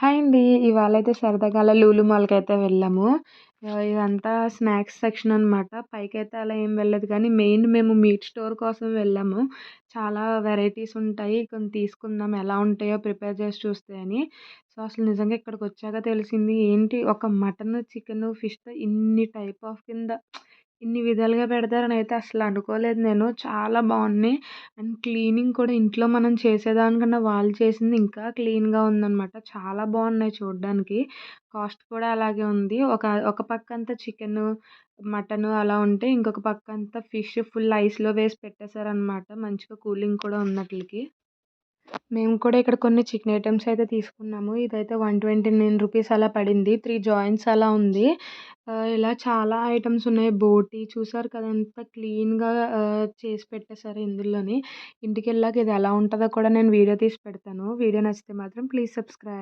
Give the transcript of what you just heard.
Hi అండి. ఇవాళైతే సరదాగా అలా లూలు మాల్‌కైతే వెళ్ళాము. ఇదంతా స్నాక్స్ సెక్షన్ అనమాట. పైకైతే అలా ఏం వెళ్ళలేదు కానీ మెయిన్ మేము మీట్ స్టోర్ కోసం వెళ్ళాము. చాలా వెరైటీస్ ఉంటాయి. కొన్ని తీసుకుందాం ఎలా ఉంటాయో ప్రిపేర్ చేసి చూస్తే అని. సో, అసలు నిజంగా ఇక్కడికొచ్చాక తెలిసింది ఏంటి ఒక మటను, చికెను, ఫిష్‌తో ఇన్ని టైప్ ఆఫ్ కింద ఇన్ని విధాలుగా పెడతారని అయితే అసలు అనుకోలేదు నేను. చాలా బాగున్నాయి. అండ్ క్లీనింగ్ కూడా ఇంట్లో మనం చేసేదానికన్నా వాళ్ళు చేసింది ఇంకా క్లీన్‌గా ఉందనమాట. చాలా బాగున్నాయి చూడ్డానికి. కాస్ట్ కూడా అలాగే ఉంది. ఒక పక్కంతా చికెను, మటను అలా ఉంటే ఇంకొక పక్కంతా ఫిష్ ఫుల్ ఐస్‌లో వేసి పెట్టేశారనమాట. మంచిగా కూలింగ్ కూడా ఉన్నట్లకి. మేము కూడా ఇక్కడ కొన్ని చికెన్ ఐటెమ్స్ అయితే తీసుకున్నాము. ఇదైతే రూ. 129 అలా పడింది. 3 జాయింట్స్ అలా ఉంది. ఇలా చాలా ఐటెమ్స్ ఉన్నాయి. బోటి చూసారు కదా! ఎంత క్లీన్‌గా చేసి పెట్టేసారో ఇందులోని. ఇంటికెళ్ళాక ఇది ఎలా ఉంటదో కూడా నేను వీడియో తీసి పెడతాను. వీడియో నచ్చితే మాత్రం ప్లీజ్ సబ్స్క్రైబ్.